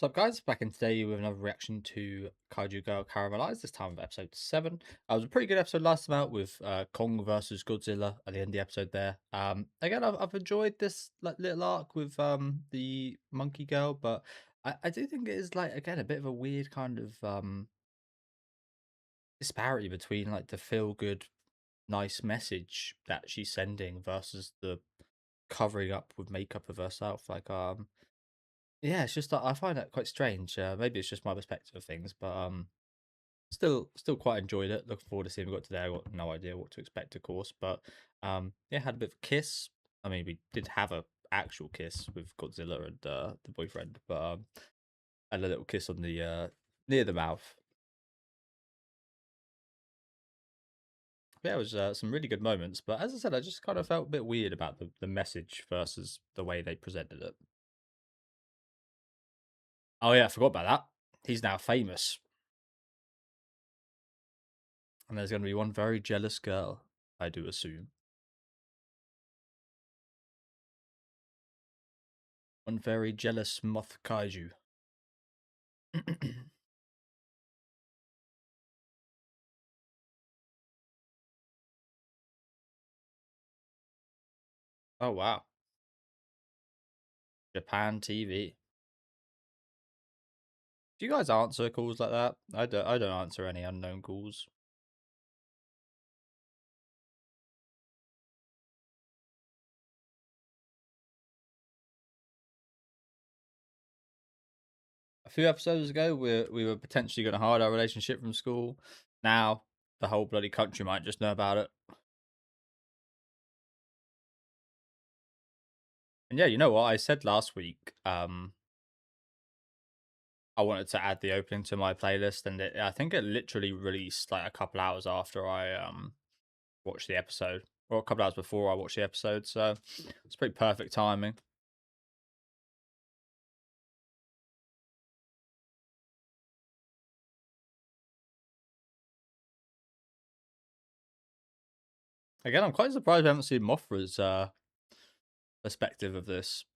What's up, guys? Back in today with another reaction to Kaiju Girl Caramelise, this time with episode 7. It was a pretty good episode last time out with Kong versus Godzilla at the end of the episode there. Again, I've enjoyed this little arc with the monkey girl, but I do think it is, again, a bit of a weird kind of disparity between, the feel-good, nice message that she's sending versus the covering up with makeup of herself. Yeah, it's just that I find that quite strange. Maybe it's just my perspective of things, but still quite enjoyed it. Looking forward to seeing we got today. I got no idea what to expect, of course, but yeah, had a bit of a kiss. I mean, we did have a actual kiss with Godzilla and the boyfriend, but had a little kiss on the near the mouth. Yeah, it was some really good moments, but as I said, I just kind of felt a bit weird about the message versus the way they presented it. Oh yeah, I forgot about that. He's now famous. And there's going to be one very jealous girl, I do assume. One very jealous moth kaiju. Oh, wow. Japan TV. Do you guys answer calls like that? I don't answer any unknown calls. A few episodes ago, we were potentially going to hide our relationship from school. Now, the whole bloody country might just know about it. And yeah, you know what? I said last week, I wanted to add the opening to my playlist, and I think it literally released like a couple hours after I watched the episode, or a couple hours before I watched the episode. So it's pretty perfect timing. Again, I'm quite surprised we haven't seen Mothra's perspective of this.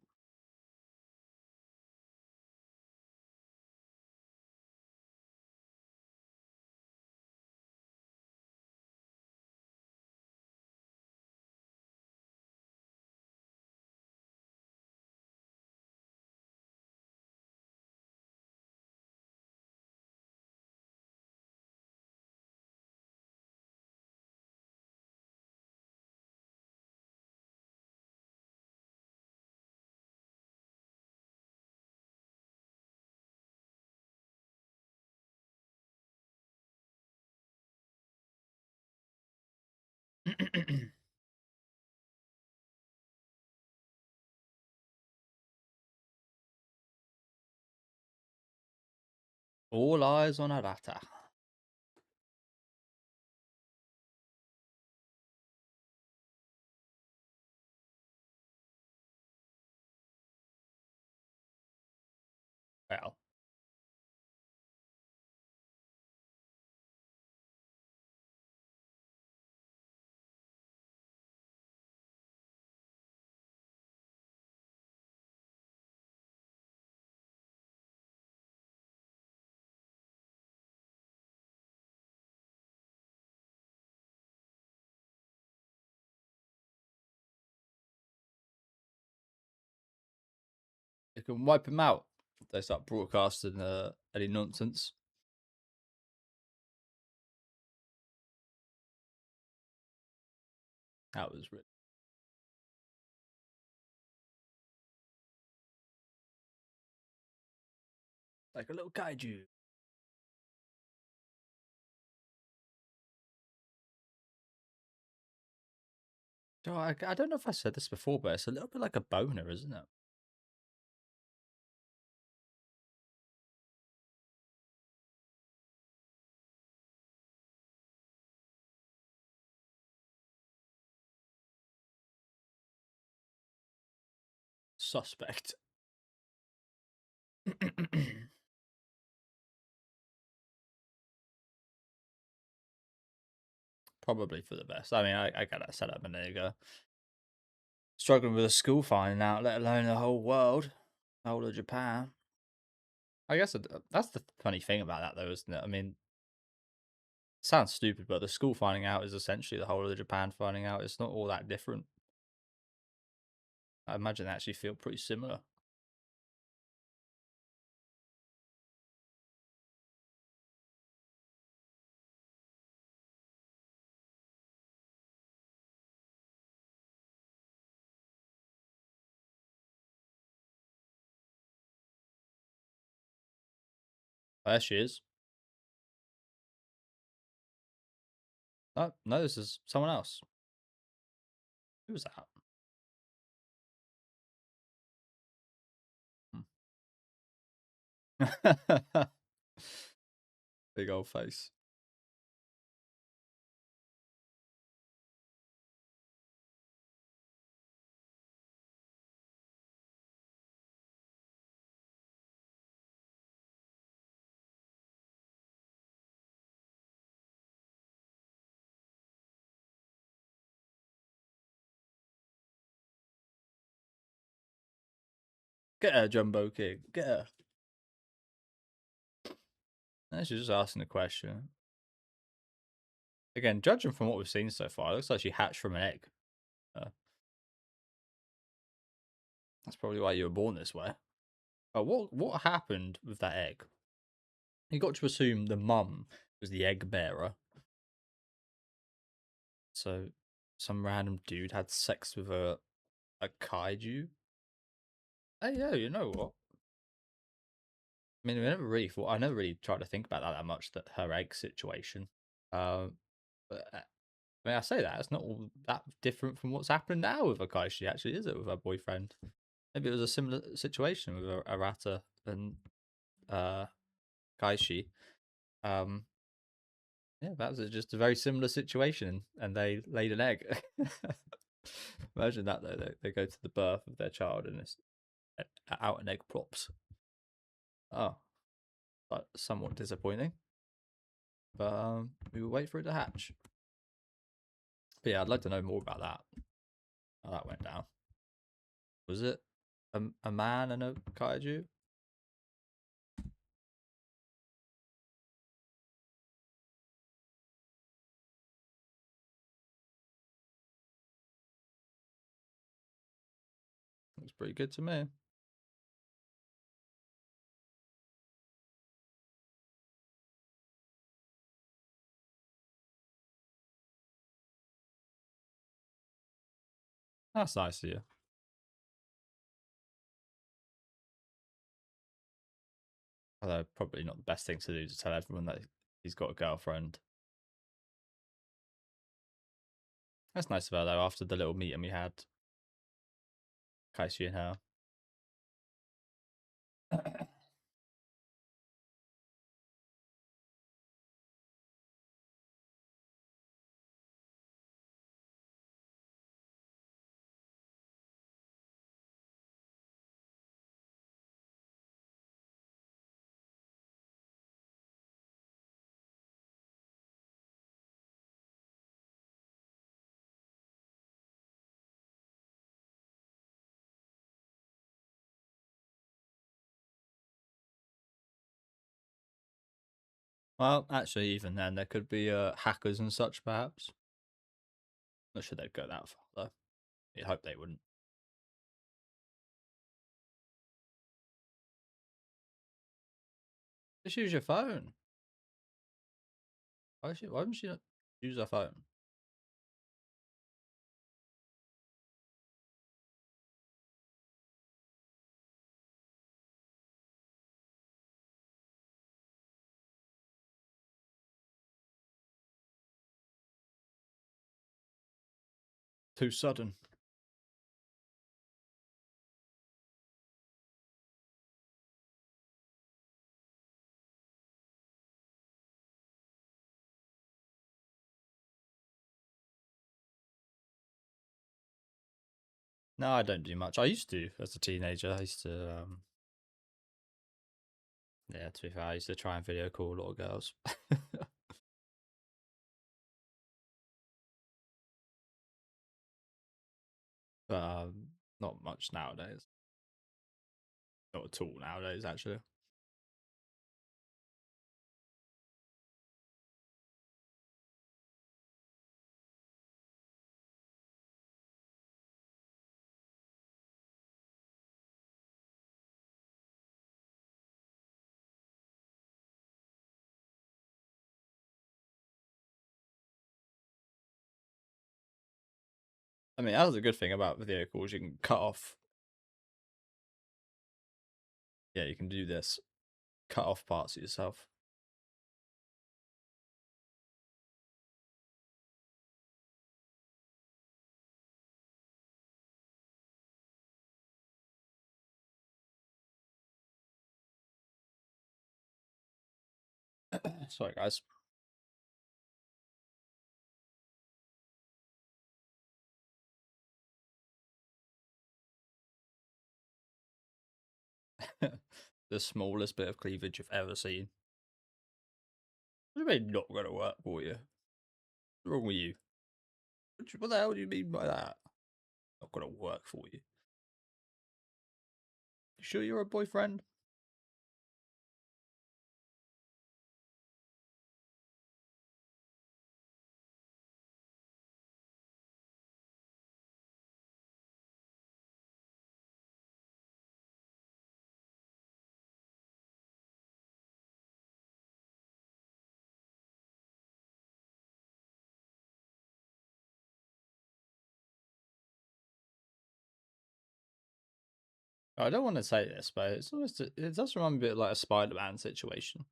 All eyes on Arata. Well, you can wipe him out if they start broadcasting any nonsense. That was really like a little kaiju. So I don't know if I said this before, but it's a little bit like a boner, isn't it? Suspect. Probably for the best. I mean, I got that set up a minute ago. Struggling with a school finding out, let alone the whole world, the whole of Japan. I guess that's the funny thing about that, though, isn't it? I mean, it sounds stupid, but the school finding out is essentially the whole of Japan finding out. It's not all that different. I imagine they actually feel pretty similar. Oh, there she is. No, no, this is someone else. Who was that? Big old face. Get her, Jumbo King. Get her. And she's just asking a question. Again, judging from what we've seen so far, it looks like she hatched from an egg. Uh, that's probably why you were born this way. But what happened with that egg? You got to assume the mum was the egg bearer. So some random dude had sex with a kaiju. Hey, yeah, you know what? I mean, I never really tried to think about that much. That her egg situation. But I mean, I say that it's not all that different from what's happened now with Akashi. Actually, is it with her boyfriend? Maybe it was a similar situation with Arata and uh, Kaishi. Um, yeah, that was just a very similar situation, and they laid an egg. Imagine that though. They go to the birth of their child, and it's out an egg props. Oh, but somewhat disappointing. But we will wait for it to hatch. But yeah, I'd like to know more about that. How that went down. Was it a man and a kaiju? Looks pretty good to me. That's nice of you. Although probably not the best thing to do to tell everyone that he's got a girlfriend. That's nice of her though. After the little meeting we had, Kaisi and her. Well, actually, even then, there could be hackers and such, perhaps. Not sure they'd go that far though. You'd hope they wouldn't. Just use your phone. Why wouldn't she not use her phone? Too sudden. No, I don't do much. I used to as a teenager. I used to, yeah, to be fair, I used to try and video call a lot of girls. But not much nowadays. Not at all nowadays, actually. I mean, that was a good thing about video calls. You can cut off. Yeah, you can do this. Cut off parts of yourself. Sorry, guys. The smallest bit of cleavage you've ever seen. What do you mean not gonna work for you? What's wrong with you? What the hell do you mean by that? Not gonna work for you. You sure you're a boyfriend? I don't want to say this, but it's almost it does remind me a bit like a Spider-Man situation.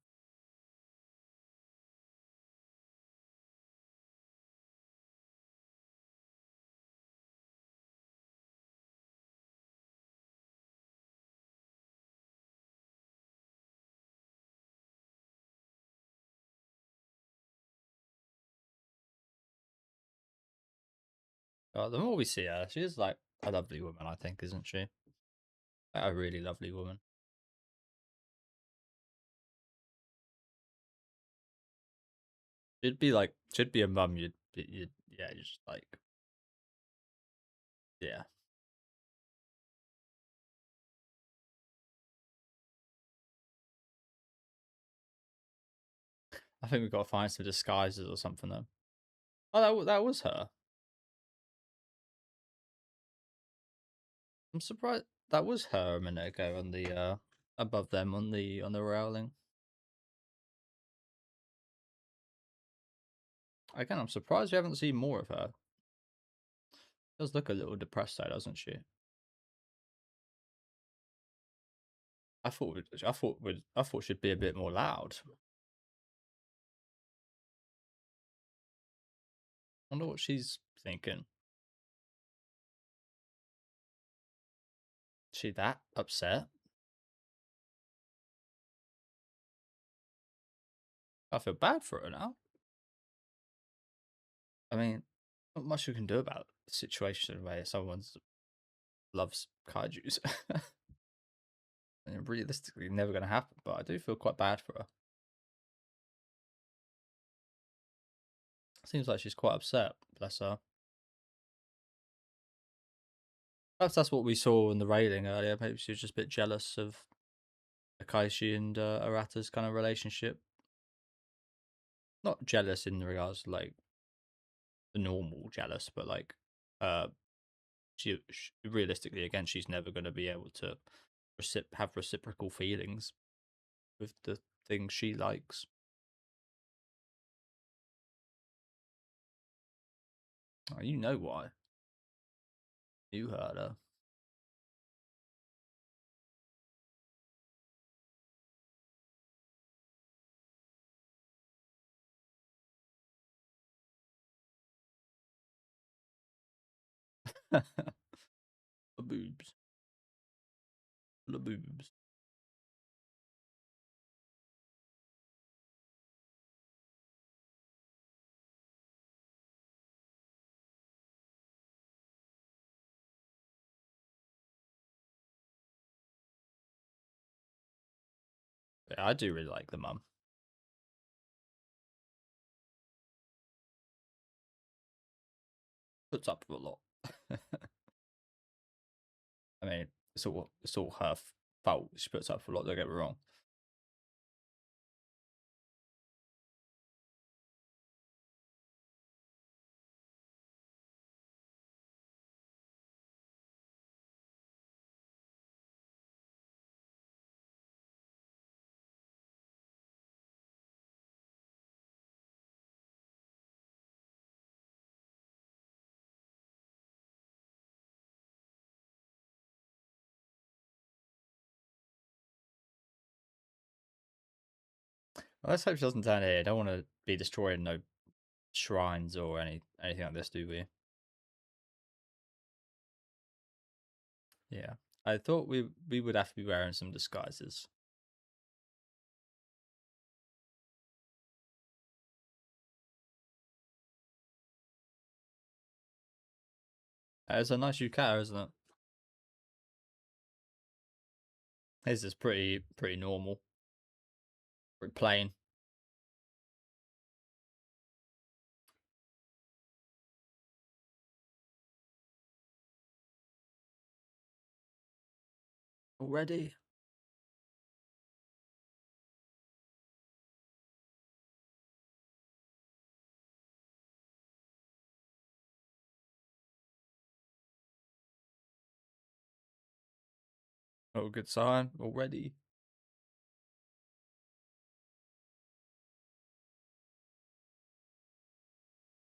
The more we see her, she is like a lovely woman, I think, isn't she? Like a really lovely woman. She'd be a mum. Yeah, just like, yeah. I think we've got to find some disguises or something though. Oh, that was her. I'm surprised that was her a minute ago on the above them on the railing. Again, I'm surprised we haven't seen more of her. She does look a little depressed though, doesn't she? I thought she'd be a bit more loud. I wonder what she's thinking. Is she that upset? I feel bad for her now. I mean, not much you can do about the situation where someone loves kaijus. And realistically, never going to happen. But I do feel quite bad for her. Seems like she's quite upset. Bless her. Perhaps that's what we saw in the railing earlier. Maybe she was just a bit jealous of Akaishi and Arata's kind of relationship. Not jealous in regards to like the normal jealous, but like uh, she realistically again, she's never going to be able to have reciprocal feelings with the things she likes. Oh, you know why? You heard her. The boobs. The boobs. Yeah, I do really like the mum. Puts up with a lot. I mean, it's all her fault. She puts up with a lot. Don't get me wrong. Let's hope she doesn't turn here. I don't want to be destroying no shrines or anything like this, do we? Yeah. I thought we would have to be wearing some disguises. It's a nice yukata, isn't it? This is pretty normal. Pretty plain. Already? Oh, good sign. Already.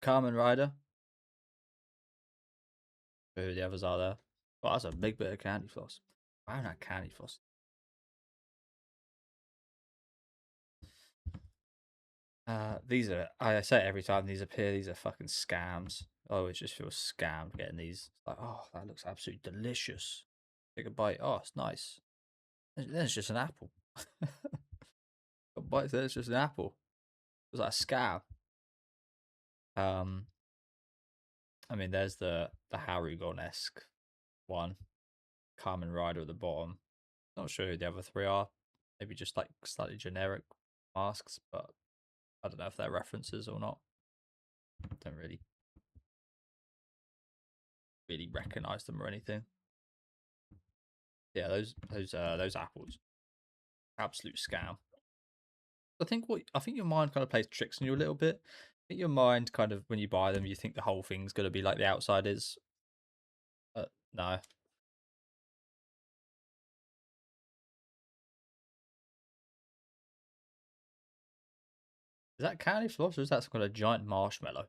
Carmen Rider. Who the others are there? Oh, that's a big bit of candy floss. Why not candy floss? These are, I say it every time these appear, these are fucking scams. I always just feel scammed getting these. Like, oh, that looks absolutely delicious. Take a bite. Oh, it's nice. Then it's just an apple. A bite, then it's just an apple. It was like a scam. Um, I mean, there's the Harugon-esque one. Carmen Rider at the bottom. Not sure who the other three are. Maybe just like slightly generic masks, but I don't know if they're references or not. Don't really recognize them or anything. Yeah, those apples, absolute scam. I think your mind kind of plays tricks on you a little bit. I think your mind kind of when you buy them, you think the whole thing's gonna be like the outside is. No, is that candy floss or is that some kind of giant marshmallow?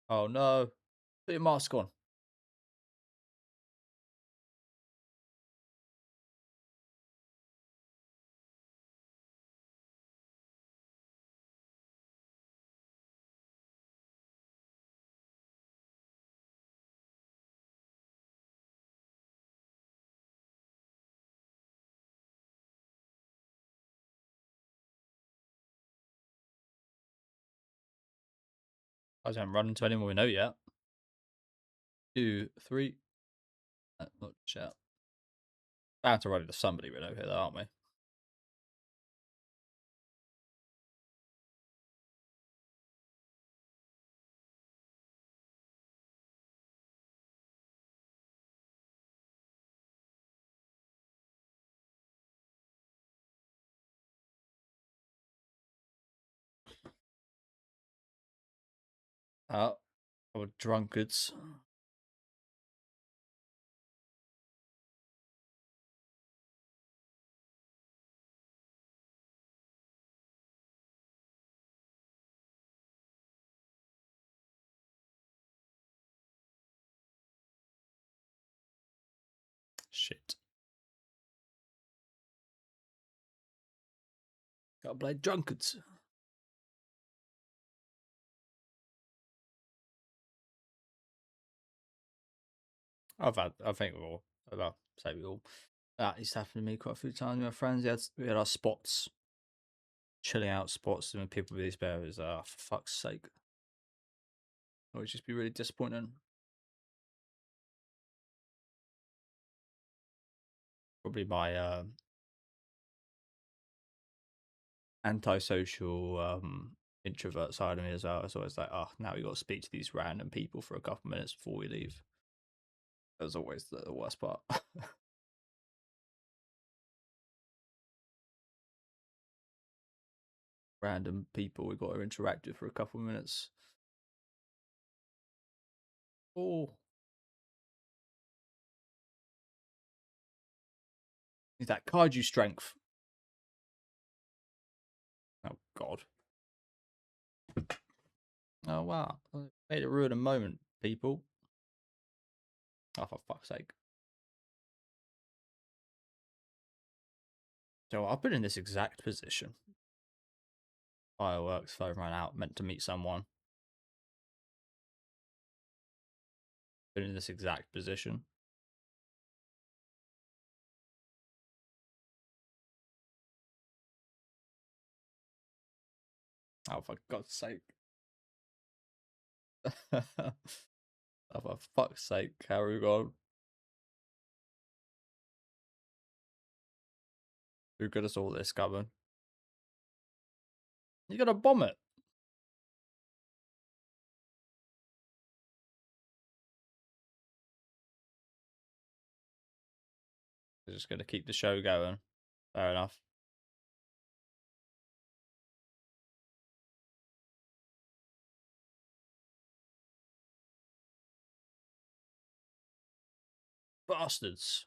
Oh no, put your mask on. I don't run into anyone we know yet. 2, 3. Not shout. Bound to run into somebody we know here, aren't we? Or drunkards. Shit. Gotta play drunkards. I think we all, well, say we all. That used to happen to me quite a few times with my friends. We had our spots, chilling out spots, and when people with these bears, for fuck's sake. It would just be really disappointing. Probably my antisocial introvert side of me as well. It's always like, oh, now we got to speak to these random people for a couple minutes before we leave. That was always the worst part. Random people we got to interact with for a couple of minutes. Oh, need that kaiju strength. Oh God. Oh wow. Made it ruin a moment, people. Oh, for fuck's sake. So I've been in this exact position. Fireworks, phone ran out, meant to meet someone. Been in this exact position. Oh, for God's sake. Oh, for fuck's sake, how are we gone? Who could have saw this coming? You gotta bomb it. They're just gonna keep the show going. Fair enough. Bastards.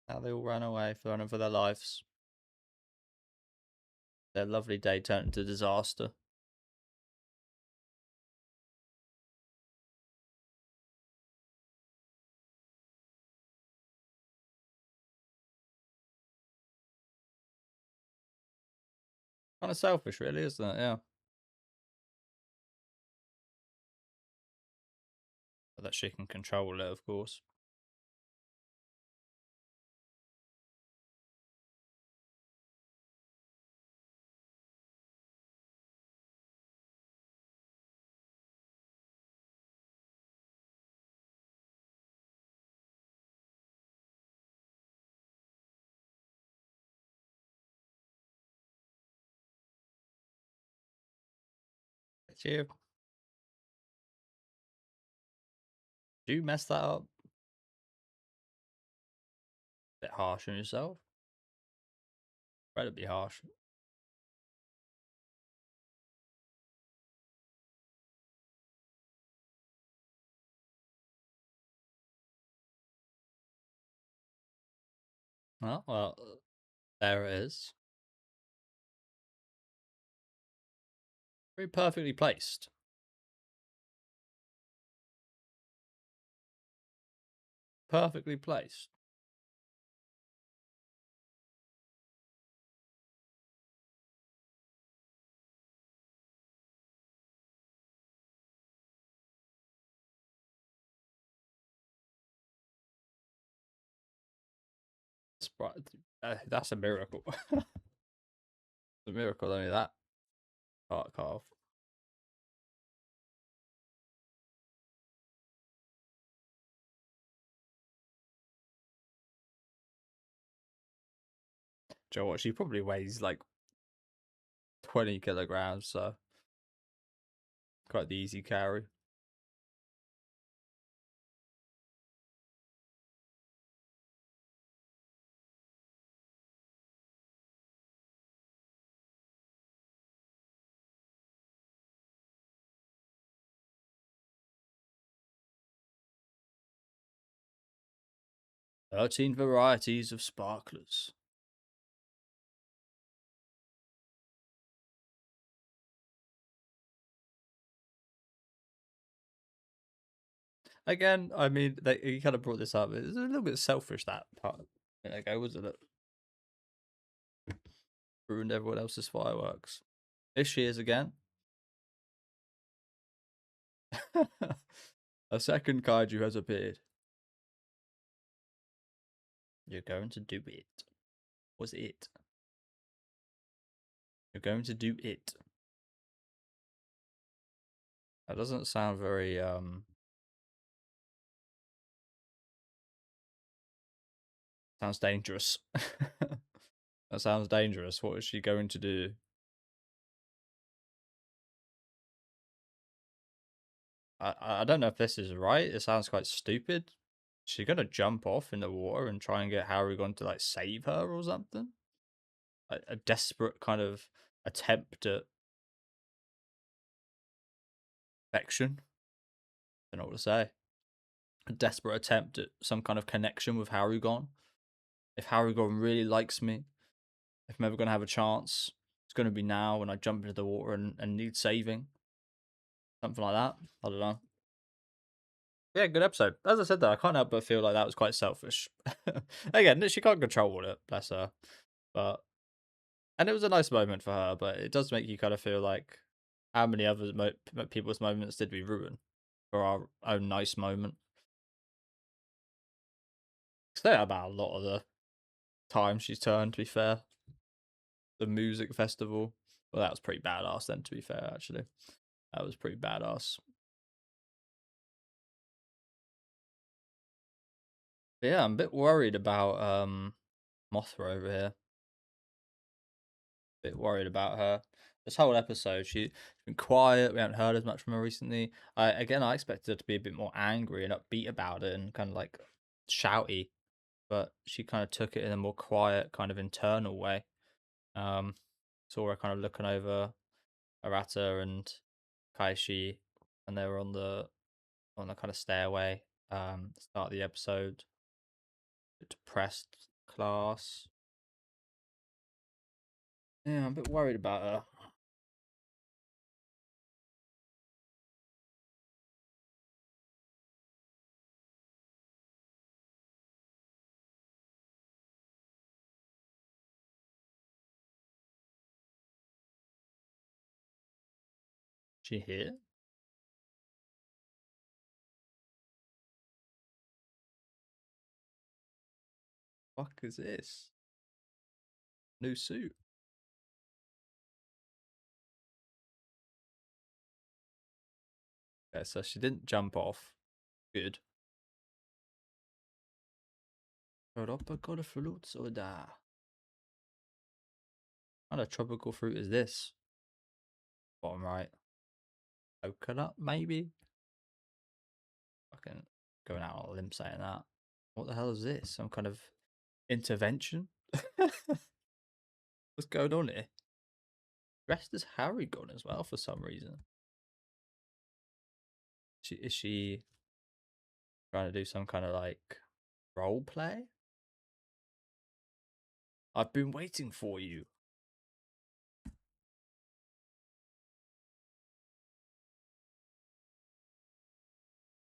Now they all ran away, running for their lives. Their lovely day turned into disaster. Kind of selfish, really, isn't it? Yeah. But that she can control it, of course. It's you. Did you mess that up? Bit harsh on yourself. Incredibly harsh. Well, there it is. Very perfectly placed. Perfectly placed. That's a miracle. It's a miracle, only that part cut off. Do you know what? She probably weighs like 20 kilograms, so quite the easy carry. "13 varieties of sparklers." Again, I mean, he kind of brought this up. It's a little bit selfish, that part. Ago, wasn't it? Ruined everyone else's fireworks. Here she is again. A second kaiju has appeared. You're going to do it. Was it? You're going to do it. That doesn't sound very sounds dangerous. That sounds dangerous. What is she going to do? I don't know if this is right. It sounds quite stupid. Is she gonna jump off in the water and try and get Harrigan to like save her or something? A desperate kind of attempt at affection. Don't know what to say. a desperate attempt at some kind of connection with Harugon. If Harugon really likes me, if I'm ever going to have a chance, it's going to be now when I jump into the water and need saving. Something like that. I don't know. Yeah, good episode. As I said, though, I can't help but feel like that was quite selfish. Again, she can't control it, bless her. But and it was a nice moment for her, but it does make you kind of feel like how many other people's moments did we ruin for our own nice moment? Say that about a lot of the time she's turned. To be fair, the music festival. Well, that was pretty badass. Then, to be fair, actually, that was pretty badass. But yeah, I'm a bit worried about Mothra over here. Bit worried about her. This whole episode, she's been quiet. We haven't heard as much from her recently. I expected her to be a bit more angry and upbeat about it, and kind of like shouty, but she kind of took it in a more quiet, kind of internal way. Saw her kind of looking over Arata and Kaishi, and they were on the kind of stairway. Start of the episode. Depressed class. Yeah, I'm a bit worried about her. She here? Fuck is this? New suit. Okay, so she didn't jump off. Good. Tropical fruit soda. What kind of tropical fruit is this? Bottom right. Coconut, maybe? Fucking going out on a limb saying that. What the hell is this? Some kind of intervention? What's going on here? Dressed as Harry gone as well for some reason. Is she trying to do some kind of like role play? I've been waiting for you.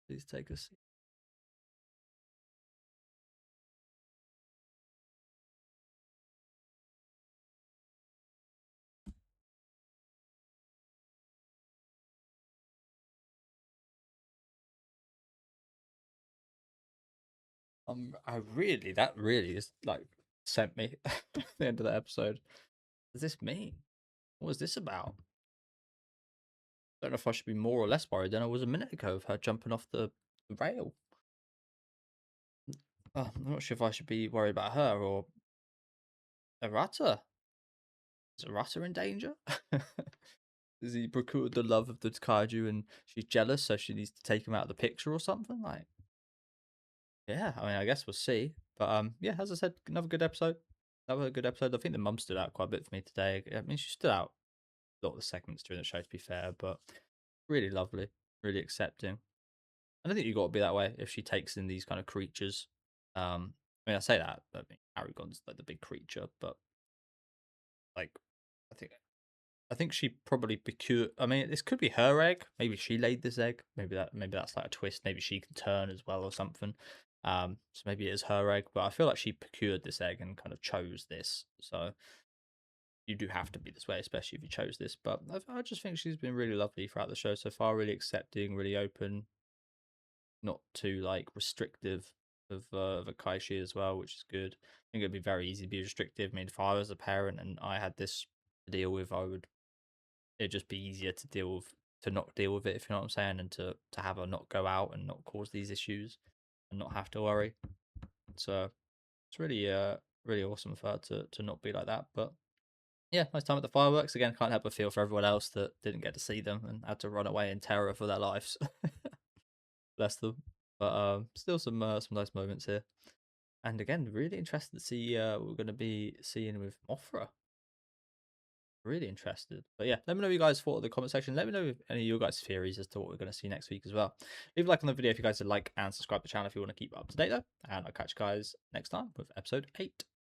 Please take a seat. That really is like sent me at the end of the episode. What does this mean? What is this about? I don't know if I should be more or less worried than I was a minute ago of her jumping off the rail. I'm not sure if I should be worried about her or Arata. Is Arata in danger? Has he procured the love of the kaiju and she's jealous, so she needs to take him out of the picture or something? Like, yeah, I mean, I guess we'll see. But yeah, as I said, another good episode. Another good episode. I think the mum stood out quite a bit for me today. I mean, she stood out a lot of the segments during the show, to be fair, but really lovely, really accepting. And I think you got to be that way if she takes in these kind of creatures. I mean, I say that, I mean, Aragon's like the big creature, but like, I think I think she probably procured. I mean, this could be her egg. Maybe she laid this egg. Maybe that's like a twist. Maybe she can turn as well or something. So maybe it is her egg. But I feel like she procured this egg and kind of chose this. So you do have to be this way, especially if you chose this. But I just think she's been really lovely throughout the show so far. Really accepting, really open, not too like restrictive of a Kaishi as well, which is good. I think it'd be very easy to be restrictive. I mean, if I was a parent and I had this to deal with, I would it'd just be easier to deal with to not deal with it, if you know what I'm saying, and to have her not go out and not cause these issues and not have to worry. So it's really awesome for her to not be like that. But yeah, nice time at the fireworks. Again, can't help but feel for everyone else that didn't get to see them and had to run away in terror for their lives. Bless them. But still some nice moments here. And again, really interested to see what we're going to be seeing with Mothra. Really interested. But yeah, let me know what you guys thought in the comment section. Let me know any of your guys' theories as to what we're going to see next week as well. Leave a like on the video if you guys would like, and subscribe to the channel if you want to keep up to date though. And I'll catch you guys next time with episode 8.